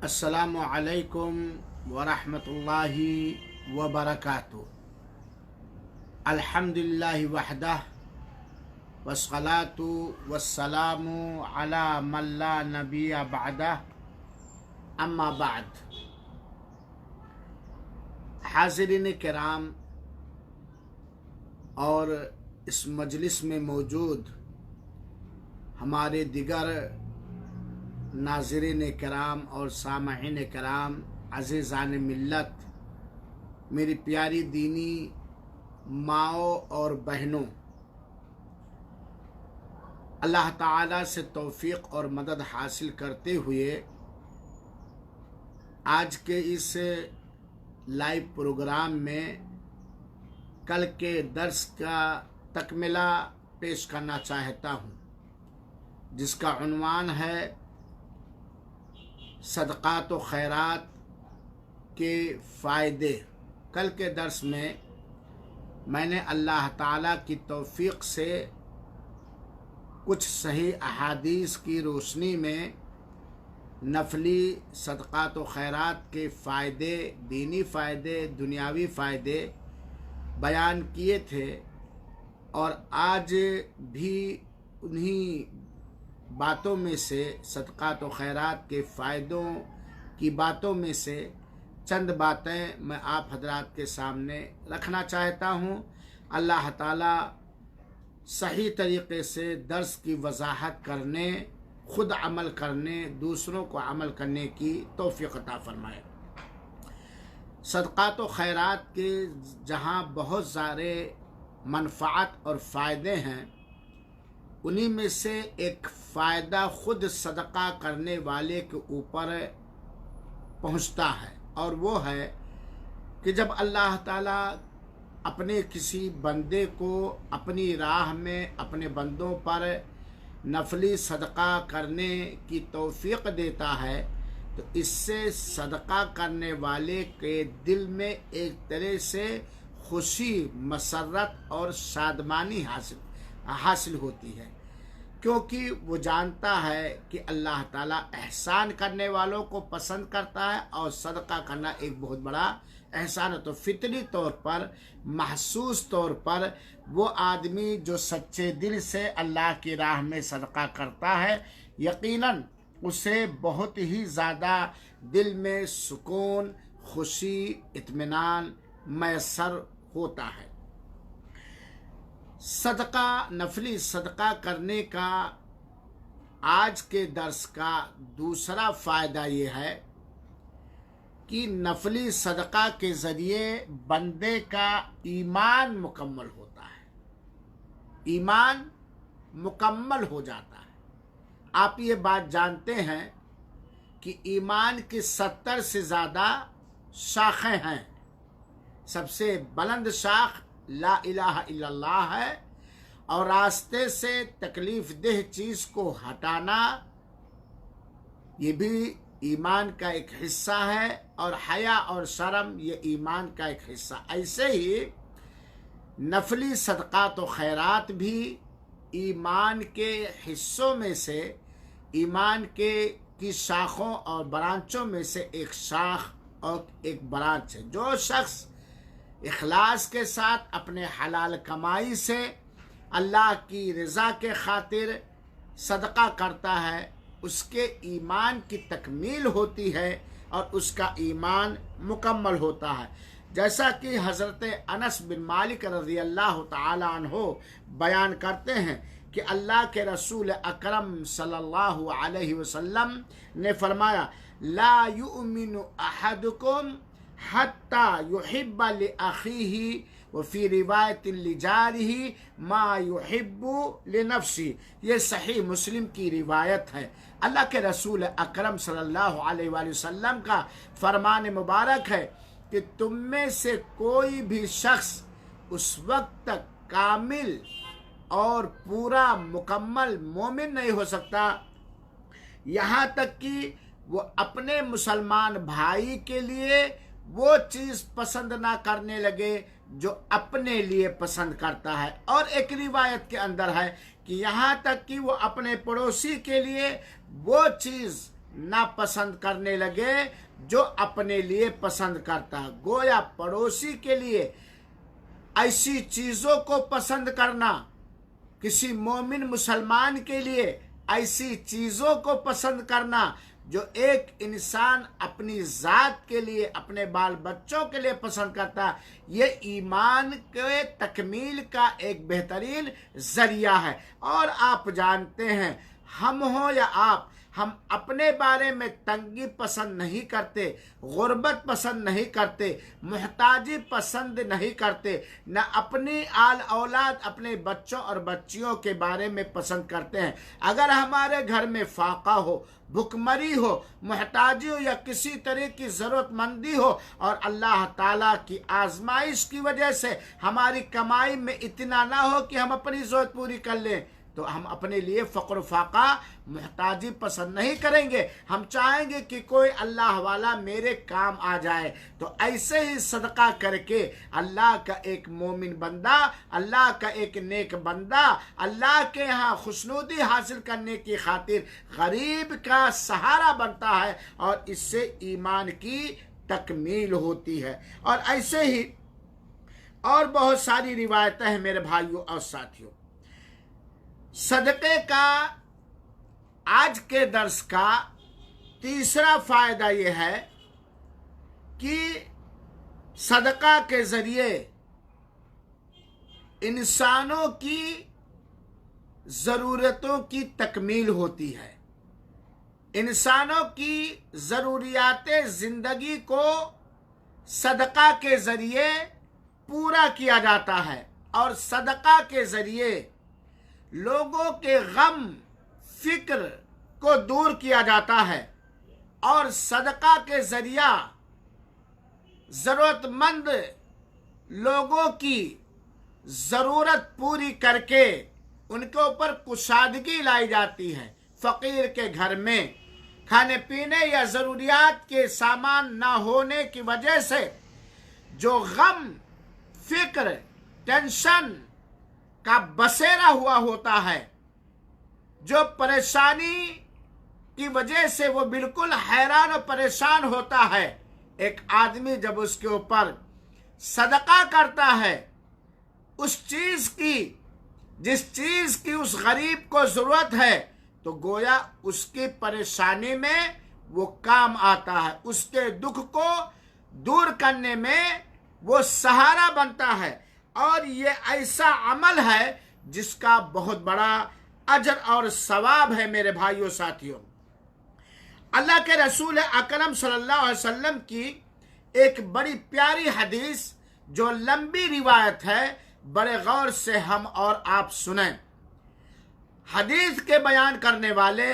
अस्सलामु अलैकुम वरहमतुल्लाहि वबरकातुहू। अल्हम्दुलिल्लाहि वहदह वस्सलातु वस्सलामु अला मन ला नबिय्य बअदह, अम्मा बाद। हाज़िरीन किराम और इस मजलिस में मौजूद हमारे दिगर नाज़रीन किराम और सामईन किराम, अज़ीज़ान मिल्लत, मेरी प्यारी दीनी माओ और बहनों, अल्लाह ताला से तौफ़ीक़ और मदद हासिल करते हुए आज के इस लाइव प्रोग्राम में कल के दर्स का तकमिला पेश करना चाहता हूँ, जिसका उन्वान है सदक़ात व खैरात के फ़ायदे। कल के दर्स में मैंने अल्लाह ताला की तौफ़ीक़ से कुछ सही अहादीस की रोशनी में नफली सदक़ात व खैरात के फ़ायदे, दीनी फ़ायदे, दुनियावी फ़ायदे बयान किए थे, और आज भी उन्हीं बातों में से, सदक़ात व खैरात के फ़ायदों की बातों में से चंद बातें मैं आप हजरात के सामने रखना चाहता हूँ। अल्लाह ताला सही तरीक़े से दर्स की वजाहत करने, ख़ुद अमल करने, दूसरों को अमल करने की तौफ़ीक़ अता फ़रमाए। सदक़ात व खैरात के जहाँ बहुत सारे मनफ़ाअत और फ़ायदे हैं, उन्हीं में से एक फ़ायदा ख़ुद सदक़ा करने वाले के ऊपर पहुँचता है, और वो है कि जब अल्लाह ताला अपने किसी बंदे को अपनी राह में, अपने बंदों पर नफली सदक़ा करने की तौफ़ीक़ देता है, तो इससे सदक़ा करने वाले के दिल में एक तरह से खुशी, मसरत और शादमानी हासिल होती है, क्योंकि वो जानता है कि अल्लाह ताला एहसान करने वालों को पसंद करता है, और सदका करना एक बहुत बड़ा एहसान है। तो फितरी तौर पर, महसूस तौर पर वो आदमी जो सच्चे दिल से अल्लाह की राह में सदका करता है, यकीनन उसे बहुत ही ज़्यादा दिल में सुकून, खुशी, इत्मीनान मैसर होता है। सदका, नफली सदका करने का आज के दर्स का दूसरा फ़ायदा ये है कि नफली सदका के ज़रिए बंदे का ईमान मुकम्मल होता है, ईमान मुकम्मल हो जाता है। आप ये बात जानते हैं कि ईमान की 70 से ज़्यादा शाखें हैं। सबसे बुलंद शाख ला इलाहा इल्लल्लाह है, और रास्ते से तकलीफ़ देह चीज़ को हटाना ये भी ईमान का एक हिस्सा है, और हया और शर्म ये ईमान का एक हिस्सा। ऐसे ही नफली सदक़ात व खैरात भी ईमान के हिस्सों में से, ईमान के की शाखों और ब्रांचों में से एक शाख और एक ब्रांच है। जो शख्स इखलास के साथ अपने हलाल कमाई से अल्लाह की रज़ा के खातिर सदका करता है, उसके ईमान की तकमील होती है और उसका ईमान मुकम्मल होता है। जैसा कि हज़रत अनस बिन मालिक रज़ी अल्लाह तआला अन्हो बयान करते हैं कि अल्लाह के रसूल अकरम सल्लल्लाहु अलैहि वसल्लम ने फरमाया, ला युमिनु अहदुकुम हत्ता युहिब्बा लि अखीही व फी रिवायत लिजारिही मा युहिब्बु लि नफ्सी। ये सही मुस्लिम की रिवायत है। अल्लाह के रसूल अकरम सल्लल्लाहु अलैहि वसल्लम का फरमान मुबारक है कि तुम में से कोई भी शख्स उस वक्त तक कामिल और पूरा मुकम्मल मोमिन नहीं हो सकता, यहाँ तक कि वो अपने मुसलमान भाई के लिए वो चीज़ पसंद ना करने लगे जो अपने लिए पसंद करता है। और एक रिवायत के अंदर है कि यहाँ तक कि वो अपने पड़ोसी के लिए वो चीज़ नापसंद करने लगे जो अपने लिए पसंद करता है। गोया पड़ोसी के लिए ऐसी चीजों को पसंद करना, किसी मोमिन मुसलमान के लिए ऐसी चीजों को पसंद करना जो एक इंसान अपनी जात के लिए, अपने बाल बच्चों के लिए पसंद करता है, ये ईमान के तकमील का एक बेहतरीन जरिया है। और आप जानते हैं, हम हो या आप, हम अपने बारे में तंगी पसंद नहीं करते, गुर्बत पसंद नहीं करते, मुहताजी पसंद नहीं करते, न अपनी आल औलाद, अपने बच्चों और बच्चियों के बारे में पसंद करते हैं। अगर हमारे घर में फाका हो, भुखमरी हो, मुहताजी हो या किसी तरह की ज़रूरतमंदी हो और अल्लाह ताला की आजमाइश की वजह से हमारी कमाई में इतना ना हो कि हम अपनी ज़रूरत पूरी कर लें, तो हम अपने लिए फ़क्र फाका, मुहताजी पसंद नहीं करेंगे। हम चाहेंगे कि कोई अल्लाह वाला मेरे काम आ जाए। तो ऐसे ही सदका करके अल्लाह का एक मोमिन बंदा, अल्लाह का एक नेक बंदा अल्लाह के यहाँ खुशनुदी हासिल करने की खातिर गरीब का सहारा बनता है और इससे ईमान की तकमील होती है। और ऐसे ही और बहुत सारी रिवायतें हैं मेरे भाइयों और साथियों। सदक़े का आज के दर्स का तीसरा फायदा यह है कि सदका के जरिए इंसानों की ज़रूरतों की तकमील होती है। इंसानों की ज़रूरियाते ज़िंदगी को सदका के ज़रिए पूरा किया जाता है और सदका के ज़रिए लोगों के गम फिक्र को दूर किया जाता है और सदका के ज़रिया ज़रूरतमंद लोगों की ज़रूरत पूरी करके उनके ऊपर कुशादगी लाई जाती है। फ़कीर के घर में खाने पीने या ज़रूरियात के सामान ना होने की वजह से जो गम फिक्र टेंशन का बसेरा हुआ होता है, जो परेशानी की वजह से वो बिल्कुल हैरान और परेशान होता है, एक आदमी जब उसके ऊपर सदका करता है उस चीज की, जिस चीज की उस गरीब को जरूरत है, तो गोया उसकी परेशानी में वो काम आता है, उसके दुख को दूर करने में वो सहारा बनता है। और ये ऐसा अमल है जिसका बहुत बड़ा अजर और सवाब है मेरे भाइयों साथियों। अल्लाह के रसूल अकरम सल्लल्लाहु अलैहि वसल्लम की एक बड़ी प्यारी हदीस जो लंबी रिवायत है, बड़े गौर से हम और आप सुने। हदीस के बयान करने वाले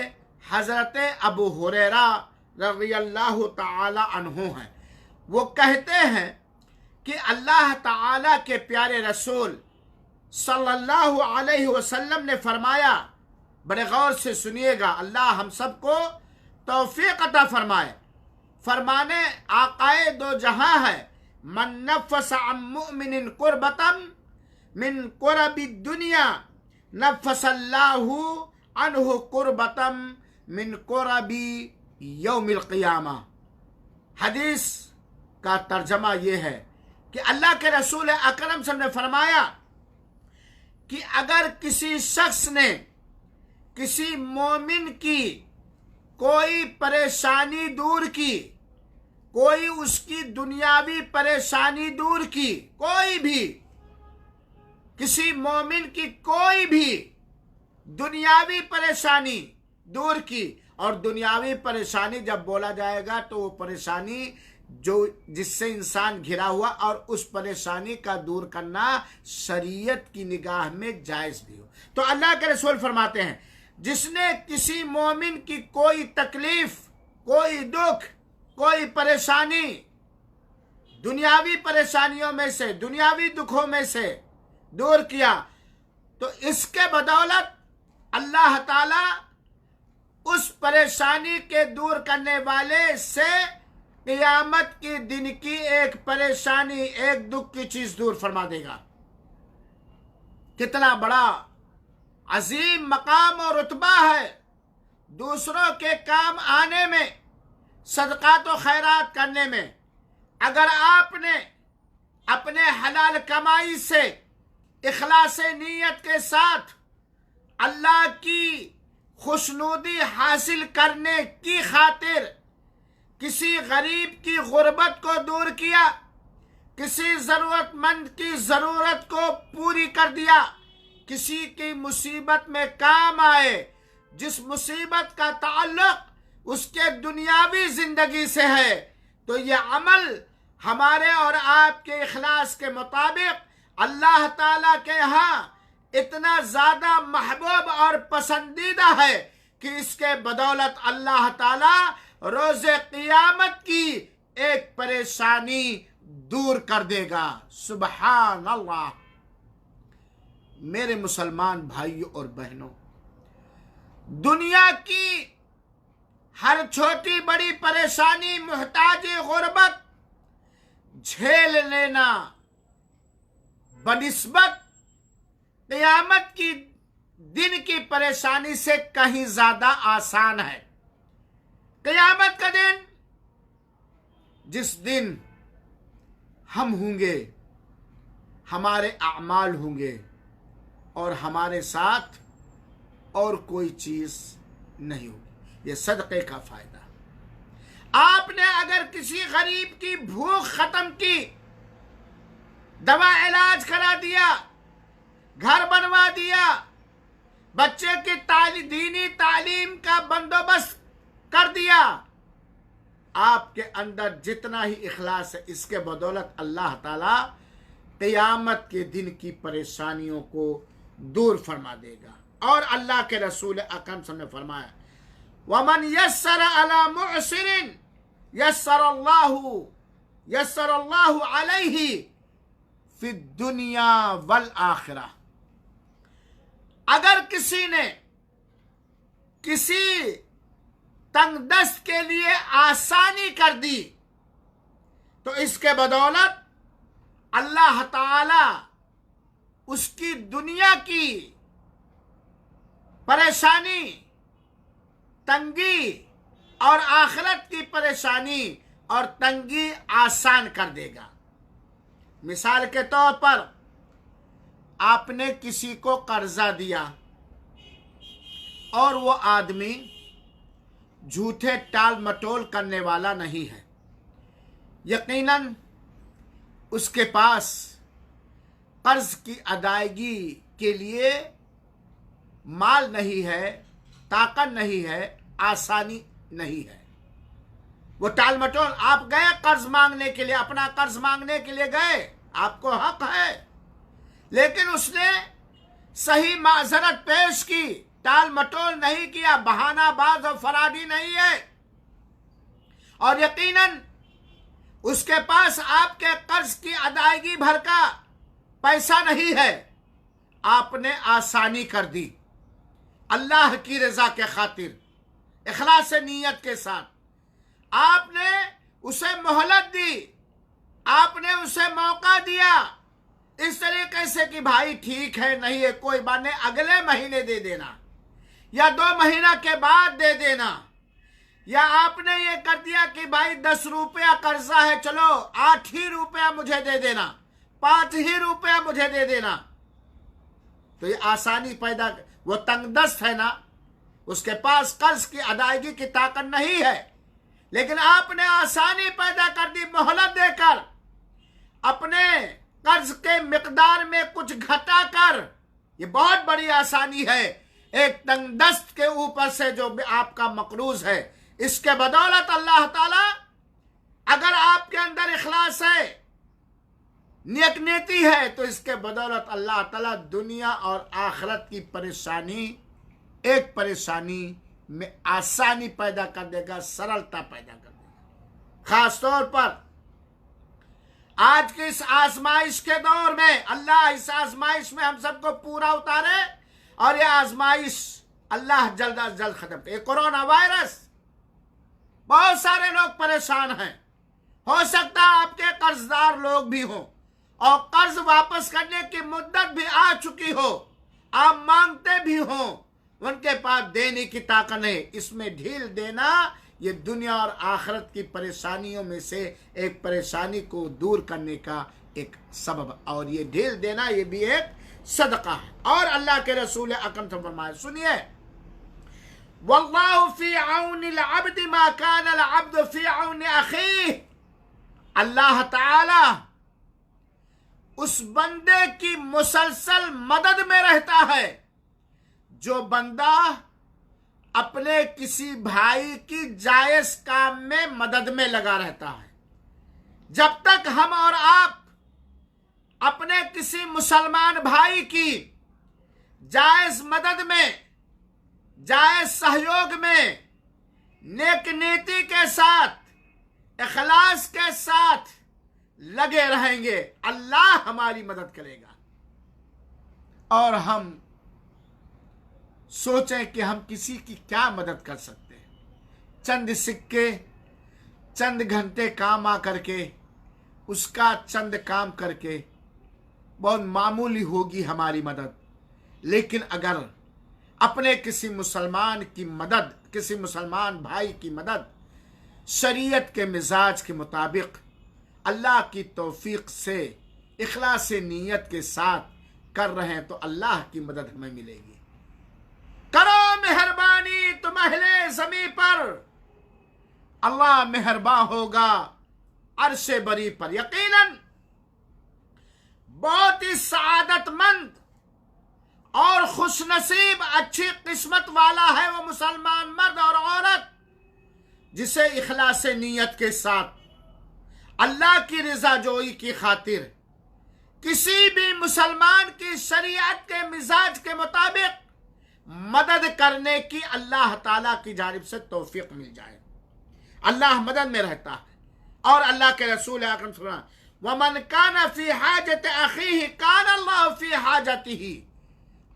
हजरत अबू हुरैरा रज़ियल्लाहु ताला अन्हु हैं। वो कहते हैं कि अल्लाह ताला के प्यारे रसूल सल्लल्लाहु अलैहि वसल्लम ने फरमाया, बड़े गौर से सुनिएगा, अल्लाह हम सबको तौफीक अता फरमाए। फरमाने आकाए दो जहां है, मन नफ़स अन मुमिनिन कुर्बतम मिन कुरबी दुनिया नफ़सल्लाहु अन्हु कुर्बतम मिन कुरबी यौमिल क़ियामा। हदीस का तर्जमा ये है कि अल्लाह के रसूल अकरम सल्लल्लाहु अलैहि वसल्लम ने फरमाया कि अगर किसी शख्स ने किसी मोमिन की कोई परेशानी दूर की, कोई उसकी दुनियावी परेशानी दूर की, कोई भी किसी मोमिन की कोई भी दुनियावी परेशानी दूर की, और दुनियावी परेशानी जब बोला जाएगा तो वो परेशानी जो जिससे इंसान घिरा हुआ और उस परेशानी का दूर करना शरीयत की निगाह में जायज भी हो। तो अल्लाह के रसूल फरमाते हैं, जिसने किसी मोमिन की कोई तकलीफ, कोई दुख, कोई परेशानी दुनियावी परेशानियों में से, दुनियावी दुखों में से दूर किया, तो इसके बदौलत अल्लाह ताला उस परेशानी के दूर करने वाले से क़ियामत के दिन की एक परेशानी, एक दुख की चीज दूर फरमा देगा। कितना बड़ा अजीम मकाम और रुतबा है दूसरों के काम आने में, सदकात व खैरात करने में, अगर आपने अपने हलाल कमाई से इखलास नीयत के साथ अल्लाह की खुशनुदी हासिल करने की खातिर किसी गरीब की गुर्बत को दूर किया, किसी ज़रूरतमंद की ज़रूरत को पूरी कर दिया, किसी की मुसीबत में काम आए, जिस मुसीबत का ताल्लुक उसके दुनियावी जिंदगी से है, तो ये अमल हमारे और आपके इखलास के मुताबिक अल्लाह ताला के यहाँ इतना ज़्यादा महबूब और पसंदीदा है कि इसके बदौलत अल्लाह ताला रोज़े क़ियामत की एक परेशानी दूर कर देगा। सुबहान अल्लाह। मेरे मुसलमान भाइयों और बहनों, दुनिया की हर छोटी बड़ी परेशानी, मुहताजी, गुर्बत झेल लेना बनिस्बत क़ियामत की दिन की परेशानी से कहीं ज्यादा आसान है। क़ियामत का दिन, जिस दिन हम होंगे, हमारे अमाल होंगे और हमारे साथ और कोई चीज नहीं होगी। ये सदक़े का फायदा। आपने अगर किसी गरीब की भूख खत्म की, दवा इलाज करा दिया, घर बनवा दिया, बच्चे की दीनी तालीम का बंदोबस्त कर दिया, आपके अंदर जितना ही इखलास है, इसके बदौलत अल्लाह ताला क़ियामत के दिन की परेशानियों को दूर फरमा देगा। और अल्लाह के रसूल अकरम सल्लल्लाहु अलैहि वसल्लम ने फरमाया, वमन यस्सर अला मुअसिरिन यस्सरल्लाहु अलैहि फि दुनिया वल आखिरा। अगर किसी ने किसी तंगदस्त के लिए आसानी कर दी, तो इसके बदौलत अल्लाह ताला उसकी दुनिया की परेशानी, तंगी और आखिरत की परेशानी और तंगी आसान कर देगा। मिसाल के तौर पर, आपने किसी को कर्जा दिया और वो आदमी झूठे टाल मटोल करने वाला नहीं है। यकीनन उसके पास कर्ज की अदायगी के लिए माल नहीं है, ताकत नहीं है, आसानी नहीं है। वो टाल मटोल, आप गए कर्ज मांगने के लिए, अपना कर्ज मांगने के लिए गए, आपको हक है, लेकिन उसने सही माजरत पेश की, टाल मटोल नहीं किया, बहानाबाज और फराडी नहीं है, और यकीनन उसके पास आपके कर्ज की अदायगी भर का पैसा नहीं है। आपने आसानी कर दी अल्लाह की रजा के खातिर, इखलास नीयत के साथ। आपने उसे मोहलत दी, आपने उसे मौका दिया, इस तरीके से कि भाई ठीक है, नहीं है, कोई बात नहीं, अगले महीने दे देना या 2 महीना के बाद दे देना। या आपने ये कर दिया कि भाई 10 रुपया कर्जा है, चलो 8 ही रुपया मुझे दे देना, 5 ही रुपया मुझे दे देना। तो ये आसानी पैदा, वो तंगदस्त है ना, उसके पास कर्ज की अदायगी की ताकत नहीं है, लेकिन आपने आसानी पैदा कर दी मोहलत देकर, अपने कर्ज के मिकदार में कुछ घटा कर। ये बहुत बड़ी आसानी है एक तंगदस्त के ऊपर से जो आपका मकरूज है। इसके बदौलत अल्लाह ताला, अगर आपके अंदर इखलास है, नेकनीति है, तो इसके बदौलत अल्लाह ताला दुनिया और आखिरत की परेशानी, एक परेशानी में आसानी पैदा कर देगा, सरलता पैदा कर देगा। खास तौर पर आज की इस आजमाइश के दौर में, अल्लाह इस आजमाइश में हम सबको पूरा उतारे, और ये आजमाइश अल्लाह जल्द अज जल्द खत्म करे। कोरोना वायरस, बहुत सारे लोग परेशान हैं, हो सकता है आपके कर्जदार लोग भी हों और कर्ज वापस करने की मुद्दत भी आ चुकी हो, आप मांगते भी हों, उनके पास देने की ताकत नहीं। इसमें ढील देना ये दुनिया और आखिरत की परेशानियों में से एक परेशानी को दूर करने का एक सबब, और ये ढील देना ये भी एक सदका है। और अल्लाह के रसूल अकरम से फरमाया, सुनिए, वल्लाहु फी औनिल अब्द मा काना अल अब्द फी औनि अखीह। अल्लाह ताला उस बंदे की मुसलसल मदद में रहता है जो बंदा अपने किसी भाई की जायज काम में मदद में लगा रहता है। जब तक हम और आप अपने किसी मुसलमान भाई की जायज मदद में, जायज सहयोग में, नेक नीति के साथ, इखलास के साथ लगे रहेंगे, अल्लाह हमारी मदद करेगा। और हम सोचें कि हम किसी की क्या मदद कर सकते हैं। चंद सिक्के, चंद घंटे काम आ करके, उसका चंद काम करके बहुत मामूली होगी हमारी मदद। लेकिन अगर अपने किसी मुसलमान की मदद, किसी मुसलमान भाई की मदद शरीयत के मिजाज के मुताबिक अल्लाह की तौफीक से इखलास नीयत के साथ कर रहे हैं तो अल्लाह की मदद हमें मिलेगी। करो मेहरबानी तुम अहले ज़मी पर, अल्लाह मेहरबान होगा अर्शे बरी पर। यकीनन बहुत ही सआदतमंद और खुशनसीब, अच्छी किस्मत वाला है वो मुसलमान मर्द और औरत जिसे इखलास नीयत के साथ अल्लाह की रज़ा जोई की खातिर किसी भी मुसलमान की शरीयत के मिजाज के मुताबिक मदद करने की अल्लाह ताला की जानिब से तौफीक मिल जाए। अल्लाह मदद में रहता है। और अल्लाह के रसूल अकरम सल्लल्लाहु अलैहि वसल्लम, वमन काना फी हाजत अखीही काना अल्लाह फी हाजतिही।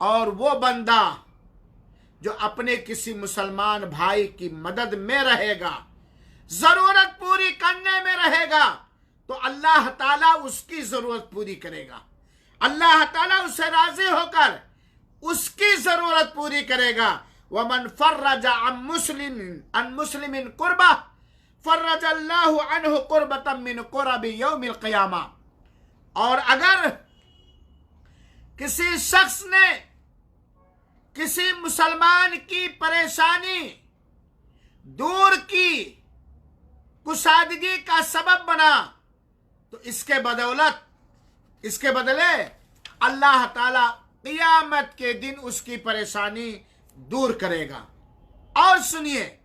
और वो बंदा जो अपने किसी मुसलमान भाई की मदद में रहेगा, जरूरत पूरी करने में रहेगा, तो अल्लाह ताला उसकी जरूरत पूरी करेगा। अल्लाह ताला उससे राजी होकर उसकी जरूरत पूरी करेगा। वमन फर्रज अन मुस्लिमिन कुर्बा फर्रज अल्लाहु अन्हु कुर्बतम मिन कुरबि यौमिल क़ियामा। और अगर किसी शख्स ने किसी मुसलमान की परेशानी दूर की, कुशादगी का सबब बना, तो इसके बदले अल्लाह ताला क़ियामत के दिन उसकी परेशानी दूर करेगा। और सुनिए,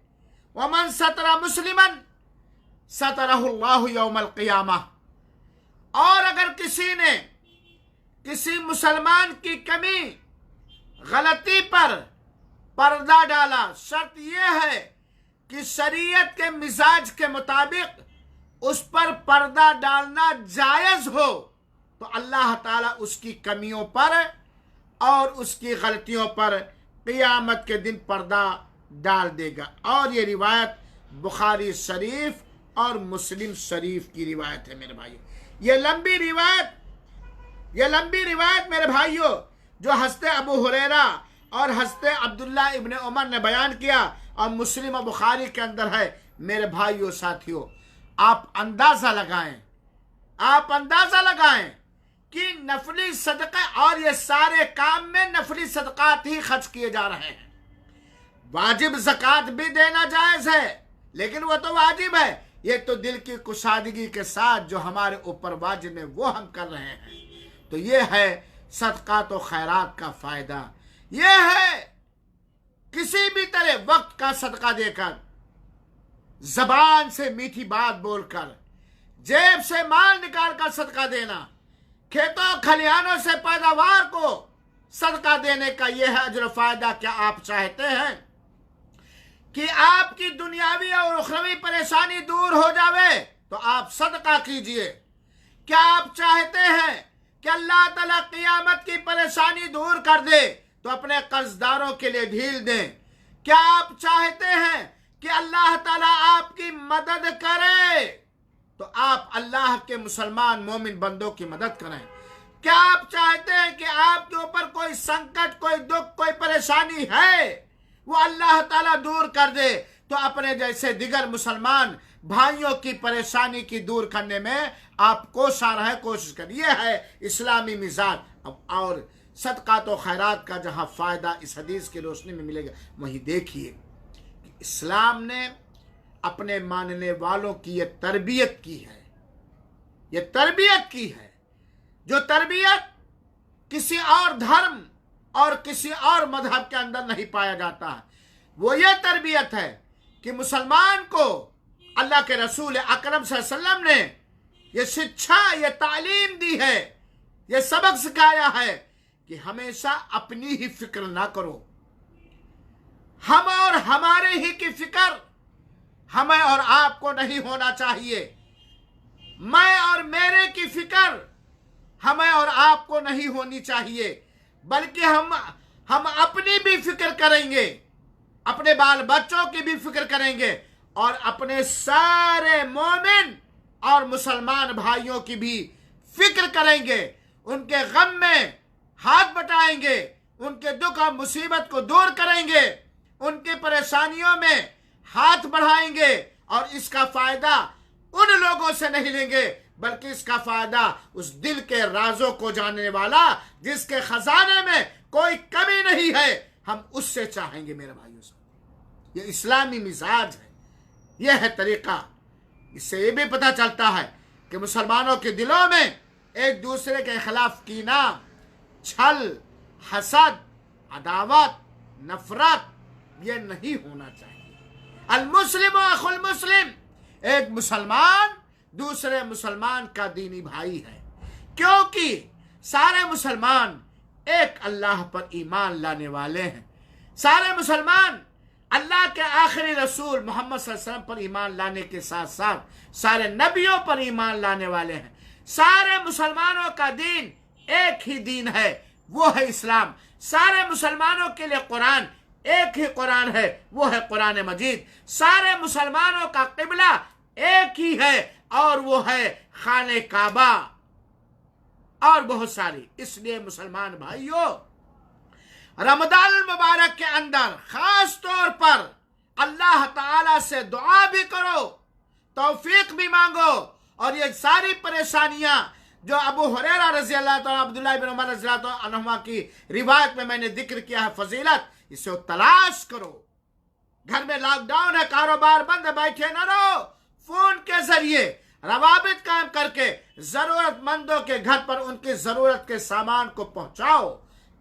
वमन सतरा मुस्लिमन सतरहुल्लाहु यौमल क़ियामा। और अगर किसी ने किसी मुसलमान की कमी, गलती पर पर्दा डाला, शर्त यह है कि शरीयत के मिजाज के मुताबिक उस पर पर्दा डालना जायज हो, तो अल्लाह ताला उसकी कमियों पर और उसकी गलतियों पर क़ियामत के दिन पर्दा डाल देगा। और ये रिवायत बुखारी शरीफ और मुस्लिम शरीफ की रिवायत है मेरे भाइयों। ये लंबी रिवायत मेरे भाइयों, जो हज़रत अबू हुरैरा और हज़रत अब्दुल्ला इब्न उमर ने बयान किया और मुस्लिम और बुखारी के अंदर है। मेरे भाइयों साथियों, आप अंदाजा लगाएं कि नफली सदका, और ये सारे काम में नफली सदकात ही खर्च किए जा रहे हैं। वाजिब ज़कात भी देना जायज़ है, लेकिन वो तो वाजिब है, ये तो दिल की कुशादगी के साथ जो हमारे ऊपर वाजिब है वो हम कर रहे हैं। तो ये है सदकात और खैरात का फायदा। ये है किसी भी तरह वक्त का सदका देकर, जबान से मीठी बात बोलकर, जेब से माल निकाल कर सदका देना, खेतों खलिहानों से पैदावार को सदका देने का यह है अजर फायदा। क्या आप चाहते हैं कि आपकी दुनियावी और उखरवी परेशानी दूर हो जावे, तो आप सदका कीजिए। क्या आप चाहते हैं कि अल्लाह ताला क़ियामत की परेशानी दूर कर दे, तो अपने कर्जदारों के लिए ढील दें। क्या आप चाहते हैं कि अल्लाह ताला आपकी मदद करे, तो आप अल्लाह के मुसलमान मोमिन बंदों की मदद करें। क्या आप चाहते हैं कि आपके ऊपर कोई संकट, कोई दुख, कोई परेशानी है, वो अल्लाह ताला दूर कर दे? तो अपने जैसे दिगर मुसलमान भाइयों की परेशानी की दूर करने में आप कोशिश करिए। है इस्लामी मिजाज। और सदका तो खैरात का जहां फायदा इस हदीस की रोशनी में मिलेगा, वहीं देखिए कि इस्लाम ने अपने मानने वालों की ये तरबियत की है, ये तरबियत की है, जो तरबियत किसी और धर्म और किसी और मजहब के अंदर नहीं पाया जाता है। वो ये तरबियत है कि मुसलमान को अल्लाह के रसूल अकरम सल्लल्लाहु अलैहि वसल्लम ने ये शिक्षा, ये तालीम दी है, ये सबक सिखाया है कि हमेशा अपनी ही फिक्र ना करो। हम और हमारे ही की फिक्र हमें और आपको नहीं होना चाहिए। मैं और मेरे की फिक्र हमें और आपको नहीं होनी चाहिए, बल्कि हम अपनी भी फिक्र करेंगे, अपने बाल बच्चों की भी फिक्र करेंगे और अपने सारे मोमिन और मुसलमान भाइयों की भी फिक्र करेंगे। उनके गम में हाथ बटाएंगे, उनके दुख और मुसीबत को दूर करेंगे, उनकी परेशानियों में हाथ बढ़ाएंगे। और इसका फायदा उन लोगों से नहीं लेंगे, बल्कि इसका फायदा उस दिल के राजों को जानने वाला, जिसके खजाने में कोई कमी नहीं है, हम उससे चाहेंगे। मेरे भाइयों से ये इस्लामी मिजाज है, यह है तरीका। इससे ये भी पता चलता है कि मुसलमानों के दिलों में एक दूसरे के खिलाफ कीना, छल, हसद, अदावत, नफरत ये नहीं होना चाहिए। अल मुस्लिम अखुल मुस्लिम, एक मुसलमान दूसरे मुसलमान का दीनी भाई है, क्योंकि सारे मुसलमान एक अल्लाह पर ईमान लाने वाले हैं। सारे मुसलमान अल्लाह के आखिरी रसूल मोहम्मद सल्लल्लाहु अलैहि वसल्लम पर ईमान लाने के साथ साथ सारे नबियों पर ईमान लाने वाले हैं। सारे मुसलमानों का दीन एक ही दीन है, वो है इस्लाम। सारे मुसलमानों के लिए कुरान एक ही कुरान है, वो है कुरान मजीद। सारे मुसलमानों का किबला एक ही है और वो है खाने काबा और बहुत सारी। इसलिए मुसलमान भाइयों, रमजान मुबारक के अंदर खास तौर पर अल्लाह ताला से दुआ भी करो, तौफीक भी मांगो। और ये सारी परेशानियां जो अबू हुरैरा रज़ी अल्लाह तआला, अब्दुल्लाह इब्न उमर रज़ी अल्लाह तआला अन्हुमा की रिवायत में मैंने जिक्र किया है फजीलत, इसे तलाश करो। घर में लॉकडाउन है, कारोबार बंद है, बैठे न रहो। फोन के जरिए रवाबित कायम करके जरूरतमंदों के घर पर उनकी जरूरत के सामान को पहुंचाओ।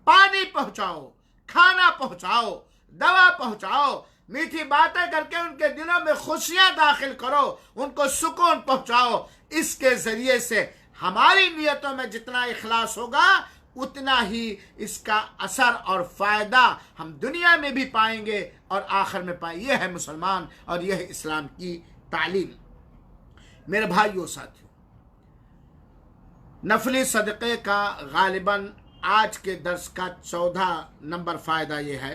पानी पहुंचाओ, खाना पहुंचाओ, दवा पहुंचाओ, मीठी बातें करके उनके दिलों में खुशियां दाखिल करो, उनको सुकून पहुंचाओ। इसके जरिए से हमारी नियतों में जितना इखलास होगा, उतना ही इसका असर और फायदा हम दुनिया में भी पाएंगे और आखिर में पाएंगे। यह है मुसलमान और यह है इस्लाम की तालीम। मेरे भाइयों साथियों, नफली सदक़े का गालिबन आज के दर्स का 14 नंबर फ़ायदा ये है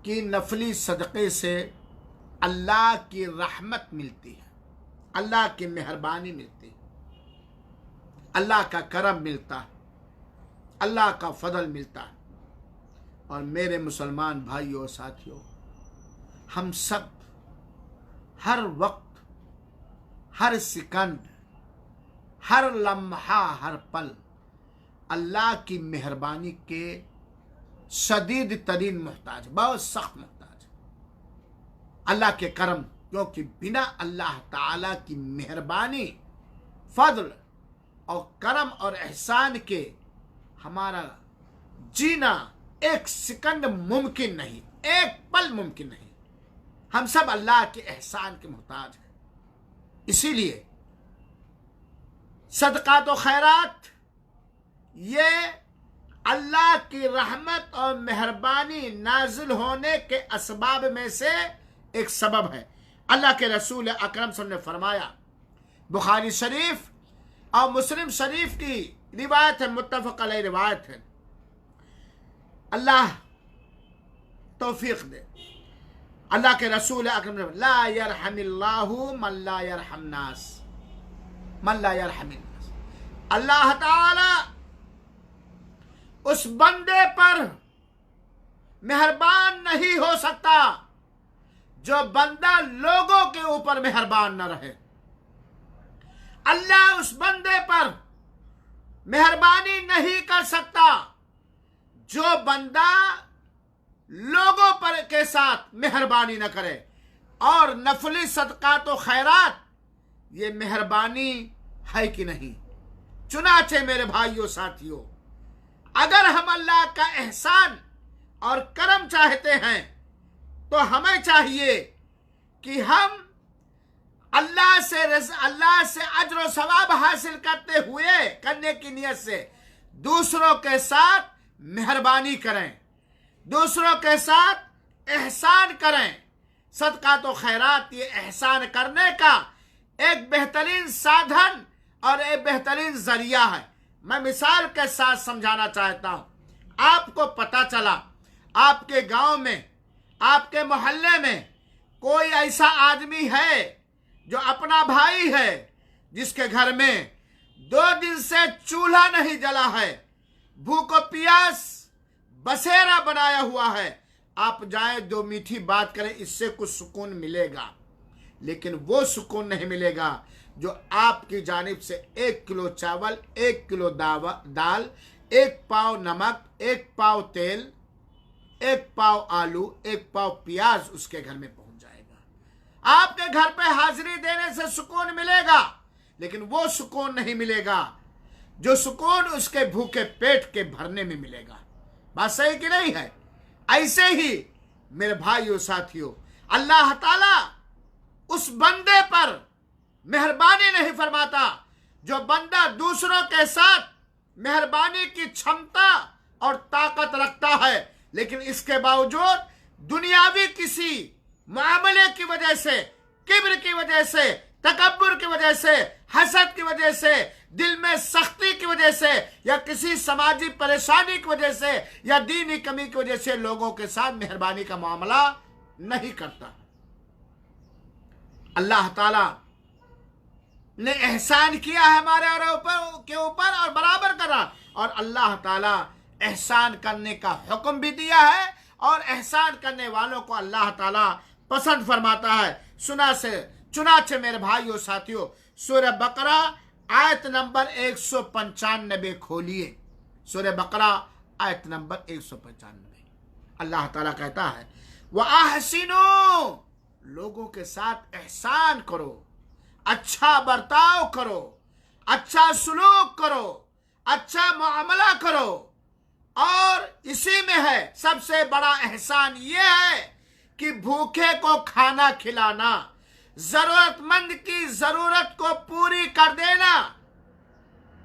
कि नफली सदक़े से अल्लाह की रहमत मिलती है, अल्लाह की मेहरबानी मिलती है, अल्लाह का करम मिलता है, अल्लाह का फजल मिलता है। और मेरे मुसलमान भाइयों और साथियों, हम सब हर वक्त, हर सेकंड, हर लम्हा, हर पल अल्लाह की मेहरबानी के शदीद तरीन मोहताज, बहुत सख्त मोहताज अल्लाह के करम। क्योंकि बिना अल्लाह ताला की मेहरबानी, फजल और करम और एहसान के हमारा जीना एक सेकंड मुमकिन नहीं, एक पल मुमकिन नहीं। हम सब अल्लाह के एहसान के मोहताज हैं। इसीलिए सदका तो खैरात ये अल्लाह की रहमत और मेहरबानी नाजिल होने के असबाब में से एक सबब है। अल्लाह के रसूल अकरम सल्लल्लाहु अलैहि वसल्लम ने फरमाया, बुखारी शरीफ और मुस्लिम शरीफ की रिवायत है, मुत्तफक अलैह रिवायत है, अल्लाह तौफीक दे। अल्लाह के रसूल अकरम ने ला यरहमिल्लाहु मन ला यरहम नास, मन ला यरहमिन नास। अल्लाह ताला उस बंदे पर मेहरबान नहीं हो सकता जो बंदा लोगों के ऊपर मेहरबान न रहे। अल्लाह उस बंदे पर मेहरबानी नहीं कर सकता जो बंदा लोगों पर के साथ मेहरबानी न करे। और नफली सदका तो खैरात ये मेहरबानी है कि नहीं? चुनाचे मेरे भाइयों साथियों, अगर हम अल्लाह का एहसान और करम चाहते हैं तो हमें चाहिए कि हम अल्लाह से अज्र व सवाब हासिल करने की नियत से दूसरों के साथ मेहरबानी करें, दूसरों के साथ एहसान करें। सदका तो खैरात ये एहसान करने का एक बेहतरीन साधन और एक बेहतरीन जरिया है। मैं मिसाल के साथ समझाना चाहता हूं। आपको पता चला आपके गांव में, आपके मोहल्ले में कोई ऐसा आदमी है जो अपना भाई है जिसके घर में 2 दिन से चूल्हा नहीं जला है, भूख और प्यास बसेरा बनाया हुआ है। आप जाएं 2 मीठी बात करें, इससे कुछ सुकून मिलेगा, लेकिन वो सुकून नहीं मिलेगा जो आपकी जानिब से 1 किलो चावल, 1 किलो दाल, 1 पाव नमक, 1 पाव तेल, 1 पाव आलू, 1 पाव प्याज उसके घर में पहुंच जाएगा। आपके घर पे हाजिरी देने से सुकून मिलेगा, लेकिन वो सुकून नहीं मिलेगा जो सुकून उसके भूखे पेट के भरने में मिलेगा। बात सही कि नहीं है? ऐसे ही मेरे भाइयों साथियों, अल्लाह ताला उस बंदे पर मेहरबानी नहीं फरमाता जो बंदा दूसरों के साथ मेहरबानी की क्षमता और ताकत रखता है, लेकिन इसके बावजूद दुनियावी किसी मामले की वजह से, किब्र की वजह से, तकब्बुर की वजह से, हसद की वजह से, दिल में सख्ती की वजह से, या किसी समाजी परेशानी की वजह से, या दीनी कमी की वजह से लोगों के साथ मेहरबानी का मामला नहीं करता। अल्लाह ताला ने एहसान किया है हमारे ऊपर और बराबर करा, और अल्लाह ताला एहसान करने का हुक्म भी दिया है, और एहसान करने वालों को अल्लाह ताला पसंद फरमाता है। चुनाचे मेरे भाइयों साथियों, सूरह बकरा आयत नंबर 195 खोलिए। सूरह बकरा आयत नंबर 195 अल्लाह ताला कहता है, वह अहसिनो, लोगों के साथ एहसान करो, अच्छा बर्ताव करो, अच्छा सुलूक करो, अच्छा मामला करो। और इसी में है सबसे बड़ा एहसान ये है कि भूखे को खाना खिलाना, जरूरतमंद की जरूरत को पूरी कर देना,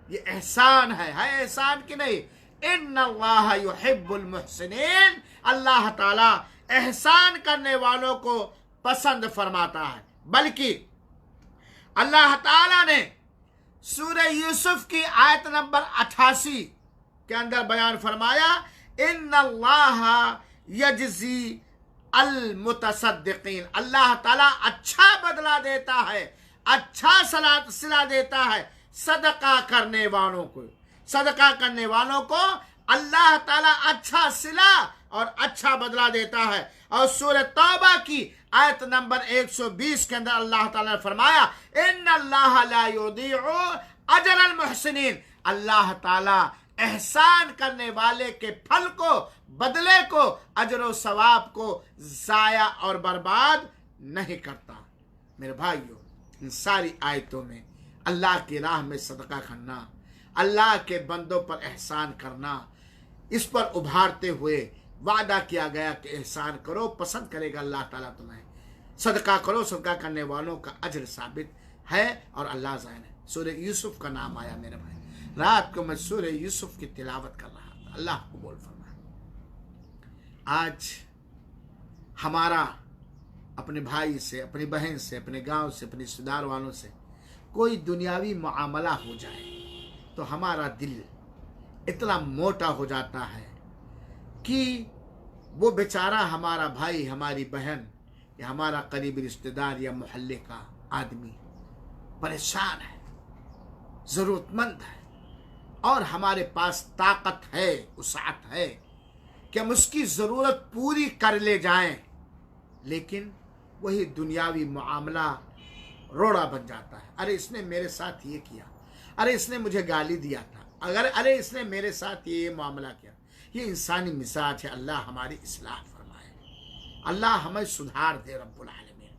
ये एहसान है एहसान की नहीं? इन्नल्लाह युहिब्बुल मुहसिनीन, अल्लाह ताला एहसान करने वालों को पसंद फरमाता है। बल्कि अल्लाह ताला ने सूरह यूसुफ की आयत नंबर 88 के अंदर बयान फरमाया, इन्नल्लाह यजज़ी अल मुतसद्दिकीन, अल्लाह ताला अच्छा बदला देता है, अच्छा सिला देता है सदका करने वालों को। सदका करने वालों को अल्लाह ताला अच्छा सिला और अच्छा बदला देता है। और सूरह तौबा की आयत नंबर 120 के अंदर अल्लाह ताला ने फरमाया, इन्नल्लाह ला युदीउ अजरल मुहसिनीन, अल्लाह ताला एहसान करने वाले के फल को, बदले को, अजर सवाब को जाया और बर्बाद नहीं करता। मेरे भाइयों, इन सारी आयतों में अल्लाह की राह में सदका करना, अल्लाह के बंदों पर एहसान करना, इस पर उभारते हुए वादा किया गया कि एहसान करो, पसंद करेगा अल्लाह ताला तुम्हें। सदका करो, सदका करने वालों का अजर साबित है और अल्लाह जान है। सूरह यूसुफ का नाम आया मेरे भाई। रात को मैं सूरह यूसुफ की तिलावत कर रहा था, अल्लाह को बोल फरमाए। आज हमारा अपने भाई से, अपनी बहन से, अपने गांव से, अपने रिश्तेदार वालों से कोई दुनियावी मामला हो जाए तो हमारा दिल इतना मोटा हो जाता है कि वो बेचारा हमारा भाई, हमारी बहन या हमारा करीबी रिश्तेदार या मोहल्ले का आदमी परेशान है, ज़रूरतमंद है, और हमारे पास ताकत है, वसाअत है कि हम उसकी ज़रूरत पूरी कर ले जाएं, लेकिन वही दुनियावी मामला रोड़ा बन जाता है। अरे इसने मेरे साथ ये किया, अरे इसने मुझे गाली दिया था, अरे इसने मेरे साथ ये मामला किया। ये इंसानी मिजाज है। अल्लाह हमारी इस्लाह फरमाए, अल्लाह हमें सुधार दे रब्बुल आलमीन।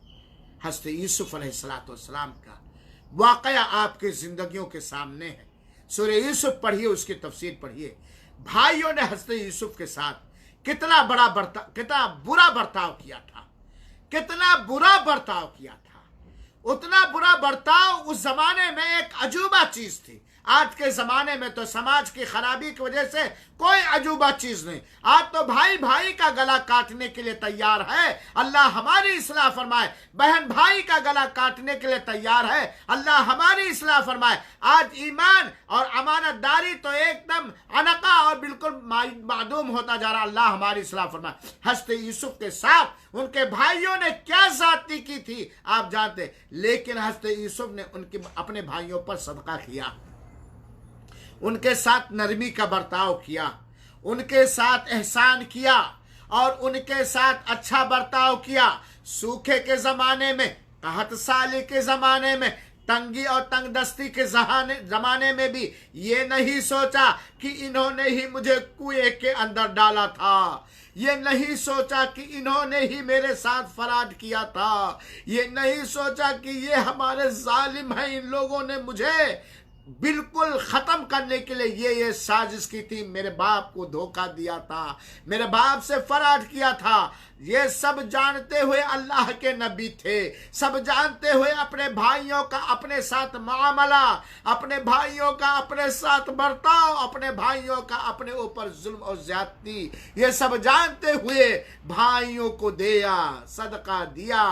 हज़रत यूसुफ अलैहिस्सलाम का वाक़या आपके ज़िंदगियों के सामने है। सूरह यूसुफ पढ़िए, उसकी तफसीर पढ़िए। भाइयों ने हज़रत यूसुफ के साथ कितना बुरा बर्ताव किया था, कितना बुरा बर्ताव किया था। उतना बुरा बर्ताव उस जमाने में एक अजूबा चीज थी। आज के जमाने में तो समाज की खराबी की वजह से कोई अजूबा चीज नहीं। आज तो भाई भाई का गला काटने के लिए तैयार है। अल्लाह हमारी इस्लाह फरमाए। बहन भाई का गला काटने के लिए तैयार है। अल्लाह हमारी इस्लाह फरमाए। आज ईमान और अमानतदारी तो एकदम अनका और बिल्कुल मादूम होता जा रहा। अल्लाह हमारी इस्लाह फरमाए। हज़रत यूसुफ के साथ उनके भाइयों ने क्या ज्यादती की थी आप जानते, लेकिन हज़रत यूसुफ ने उनके अपने भाइयों पर सदका किया, उनके साथ नरमी का बर्ताव किया, उनके साथ एहसान किया और उनके साथ अच्छा बर्ताव किया। सूखे के ज़माने में, कहत साली के ज़माने में, तंगी और तंगदस्ती के ज़माने में भी ये नहीं सोचा कि इन्होंने ही मुझे कुएं के अंदर डाला था। ये नहीं सोचा कि इन्होंने ही मेरे साथ फराड किया था। ये नहीं सोचा कि ये हमारे जालिम हैं, इन लोगों ने मुझे बिल्कुल खत्म करने के लिए ये साजिश की थी। मेरे बाप को धोखा दिया था, मेरे बाप से फराड किया था। ये सब जानते हुए अल्लाह के नबी थे, सब जानते हुए अपने भाइयों का अपने साथ मामला, अपने भाइयों का अपने साथ बर्ताव, अपने भाइयों का अपने ऊपर जुल्म और ज्यादती, ये सब जानते हुए भाइयों को दिया, सदका दिया।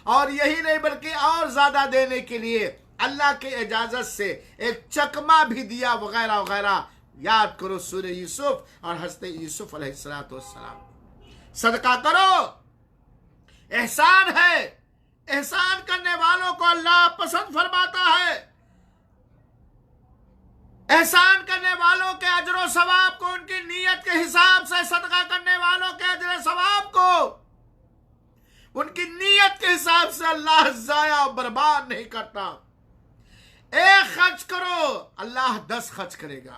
और यही नहीं बल्कि और ज्यादा देने के लिए अल्लाह के इजाजत से एक चकमा भी दिया, वगैरह वगैरह। याद करो सूरह यूसुफ और हज़रत यूसुफ अलैहिस्सलाम। सदका करो, एहसान है। एहसान करने वालों को अल्लाह पसंद फरमाता है। एहसान करने वालों के अजर सवाब को, उनकी नीयत के हिसाब से, सदका करने वालों के अजर सवाब को उनकी नीयत के हिसाब से अल्लाह जाया और बर्बाद नहीं करता। एक खर्च करो, अल्लाह 10 खर्च करेगा।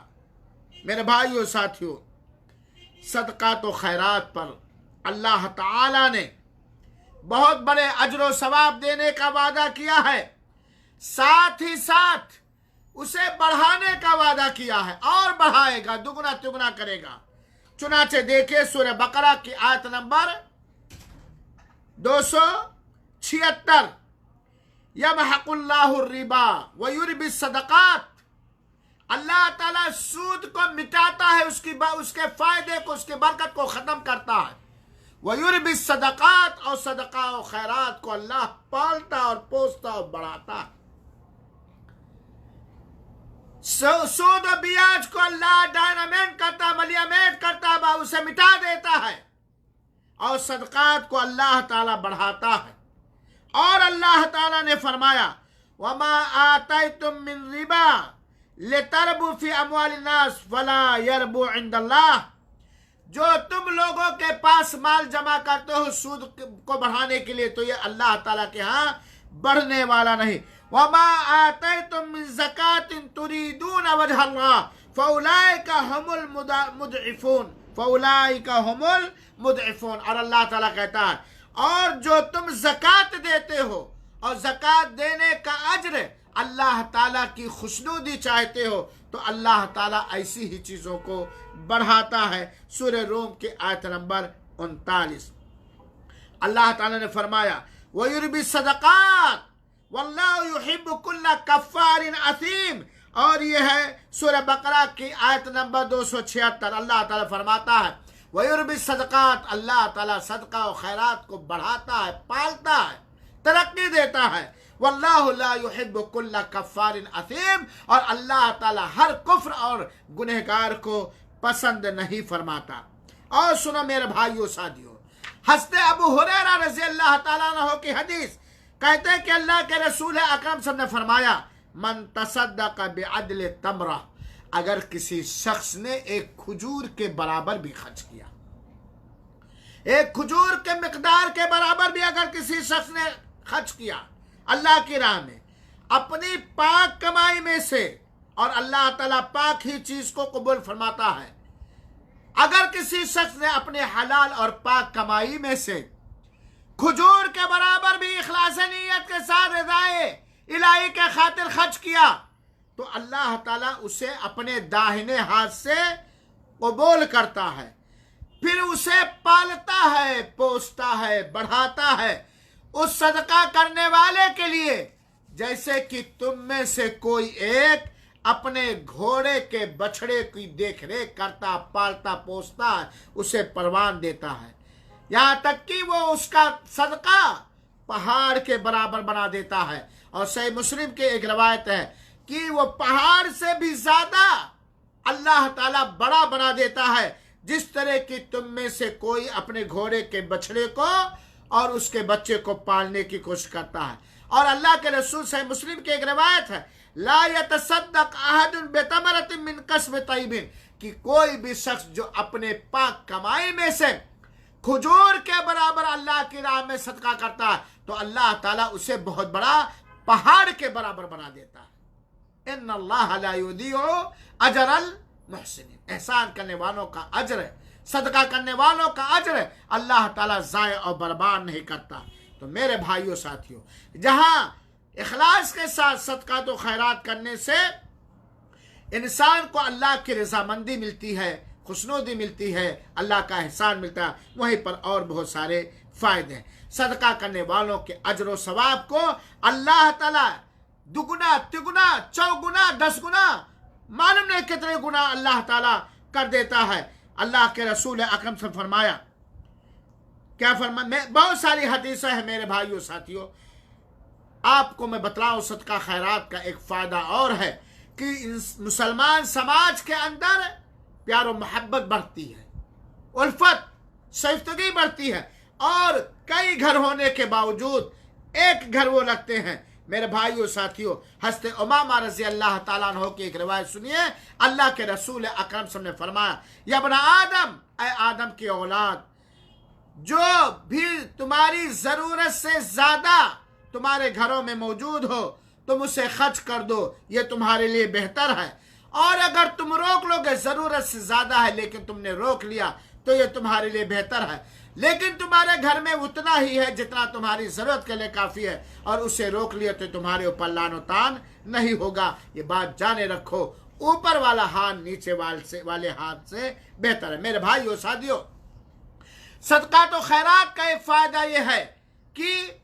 मेरे भाइयों साथियों, सदका तो खैरात पर अल्लाह ताला ने बहुत बड़े अजर सवाब देने का वादा किया है, साथ ही साथ उसे बढ़ाने का वादा किया है और बढ़ाएगा, दुगना तिगुना करेगा। चुनाचे देखिए सूरह बकरा की आयत नंबर 276, यमहकुल्लाहु रिबा व युरबी सदकात। अल्लाह ताला सूद को मिटाता है, उसके फायदे को, उसके बरकत को खत्म करता है। व युरबी सदकात, और सदका और खैरात को अल्लाह पालता और पोसता और बढ़ाता है। सूद और ब्याज को अल्लाह डायनामेट करता, मलियामेट करता, उसे मिटा देता है। और सदकात को अल्लाह ताला बढ़ाता है। और अल्लाह ताला ने फरमाया, वमा आतैतुम मिन रिबा लितरबु फी अमवालिन नास फला यरबु इंदल्लाह। जो तुम लोगों के पास माल जमा करते हो सूद को बढ़ाने के लिए, तो ये अल्लाह ताला के यहाँ बढ़ने वाला नहीं। वमा आतैतुम मिन ज़कातिन तुरीदून वजहल्लाह फउलाइका हुमुल मुदइफून, फउलाइका हुमुल मुदइफून। और अल्लाह ताला कहता है, और जो तुम ज़कात देते हो और ज़कात देने का अज्र अल्लाह ताला की खुशनुदी चाहते हो, तो अल्लाह ताला ऐसी ही चीज़ों को बढ़ाता है। सूरह रूम के आयत नंबर 39 अल्लाह ताला ने फरमाया, वयुरबी सदकात वल्लाहु युहिब्बु कुल्ला कफ्फारिन असीम। और यह है सूरह बकरा की आयत नंबर 276। अल्लाह ताला फरमाता है, वयुरबी सदकात, अल्लाह ताला सदका और खैरात को बढ़ाता है, पालता है, तरक्की देता है। वल्लाहु ला युहिब्बु कुल्ला कफ्फारिन असीम, और अल्लाह ताला हर कुफ्र और गुनहगार को पसंद नहीं फरमाता। और सुनो मेरे भाइयों साथियों, हज़रत अबू हुरैरा रज़ी अल्लाह ताला अन्हु की हदीस कहते हैं कि अल्लाह के रसूल अकरम सब ने फरमाया, मन तसद्दक़ बिअदल तमरा, अगर किसी शख्स ने एक खजूर के बराबर भी खर्च किया, एक खजूर के मिकदार के बराबर भी अगर किसी शख्स ने खर्च किया अल्लाह की राह में अपनी पाक कमाई में से, और अल्लाह ताला पाक ही चीज को कबूल फरमाता है, अगर किसी शख्स ने अपने हलाल और पाक कमाई में से खजूर के बराबर भी इखलास नीयत के साथ रज़ाए इलाही के खातिर खर्च किया, तो अल्लाह ताला उसे अपने दाहिने हाथ से कबूल करता है, फिर उसे पालता है, पोसता है, बढ़ाता है उस सदका करने वाले के लिए, जैसे कि तुम में से कोई एक अपने घोड़े के बछड़े की देखरेख करता, पालता, पोसता है, उसे परवान देता है, यहाँ तक कि वो उसका सदका पहाड़ के बराबर बना देता है। और सही मुस्लिम के एक रवायत है कि वो पहाड़ से भी ज्यादा अल्लाह ताला बड़ा बना देता है, जिस तरह की तुम में से कोई अपने घोड़े के बछड़े को और उसके बच्चे को पालने की कोशिश करता है। और अल्लाह के रसूल सही मुस्लिम की एक रवायत है, ला यतसद्दक अहदुन बितमरतिन मिन कसब तय्यबिन, कि कोई भी शख्स जो अपने पाक कमाई में से खजूर के बराबर अल्लाह की राह में सदका करता है, तो अल्लाह ताला उसे बहुत बड़ा पहाड़ के बराबर बना देता है। इन्नल्लाह ला युदीउ अजरल मुहसिनीन, एहसान करने वालों का अजर है, सदका करने वालों का अजर है, अल्लाह ताला ज़ाय और बर्बाद नहीं करता। तो मेरे भाइयों साथियों, जहां इखलास के साथ सदका तो खैरात करने से इंसान को अल्लाह की रजामंदी मिलती है, खुशनुदी मिलती है, अल्लाह का एहसान मिलता है, वहीं पर और बहुत सारे फायदे हैं। सदका करने वालों के अजर व सवाब को अल्लाह ताला दुगुना, तिगुना, चौगुना, 10 गुना, मालूम नहीं कितने गुना अल्लाह ताला कर देता है। अल्लाह के रसूल अकरम से फरमाया, क्या फरमाया, बहुत सारी हदीसें हैं मेरे भाइयों साथियों, आपको मैं बतलाऊं सदका खैरात का एक फायदा और है कि मुसलमान समाज के अंदर प्यार और मोहब्बत बढ़ती है, उल्फत सहिष्णुता बढ़ती है, और कई घर होने के बावजूद एक घर वो रखते हैं। मेरे भाइयों साथियों, हज़रत उमामा रज़ी अल्लाह ताला अन्हु की एक रिवायत सुनिए। अल्लाह के रसूल अकरम सल्लल्लाहु अलैहि वसल्लम ने फरमाया, या बना आदम, ऐ आदम की औलाद, जो भी तुम्हारी जरूरत से ज्यादा तुम्हारे घरों में मौजूद हो तुम उसे खर्च कर दो, ये तुम्हारे लिए बेहतर है। और अगर तुम रोक लोगे, जरूरत से ज्यादा है लेकिन तुमने रोक लिया, तो ये तुम्हारे लिए बेहतर है। लेकिन तुम्हारे घर में उतना ही है जितना तुम्हारी जरूरत के लिए काफी है, और उसे रोक लिया तो तुम्हारे ऊपर लानो तान नहीं होगा। ये बात जाने रखो, ऊपर वाला हाथ नीचे वाले हाथ से बेहतर है। मेरे भाइयों साथियों, सदका तो खैरात का एक फायदा यह है कि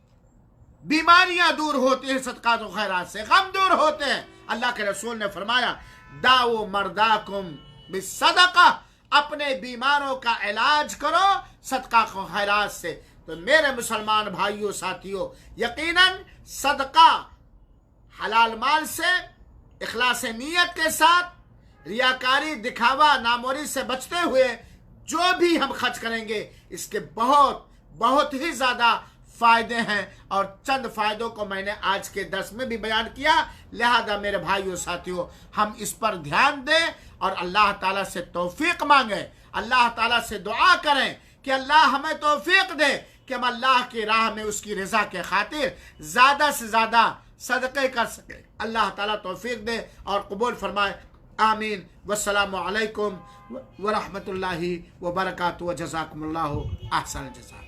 बीमारियां दूर होती हैं, सदका तो खैरात से गम दूर होते हैं। अल्लाह के रसूल ने फरमाया, दाओ मर्दाकुम बिस्सदका, अपने बीमारों का इलाज करो सदका को खैरात से। तो मेरे मुसलमान भाइयों साथियों, यकीनन सदका हलाल माल से, इखलास नीयत के साथ, रियाकारी, दिखावा, नामोरी से बचते हुए जो भी हम खर्च करेंगे, इसके बहुत बहुत ही ज्यादा फायदे हैं। और चंद फायदों को मैंने आज के दर्स में भी बयान किया, लिहाजा मेरे भाइयों साथियों, हम इस पर ध्यान दें और अल्लाह ताला से तौफीक मांगे, अल्लाह ताला से दुआ करें कि अल्लाह हमें तौफीक दे कि हम अल्लाह की राह में उसकी रजा के खातिर ज्यादा से ज्यादा सदक़े कर सके। अल्लाह ताला तौफीक दे और कबूल फरमाए। आमीन। वस्सलामु अलैकुम व रहमतुल्लाहि व बरकातुहू। जज़ाकुमुल्लाहु अहसन जज़ा।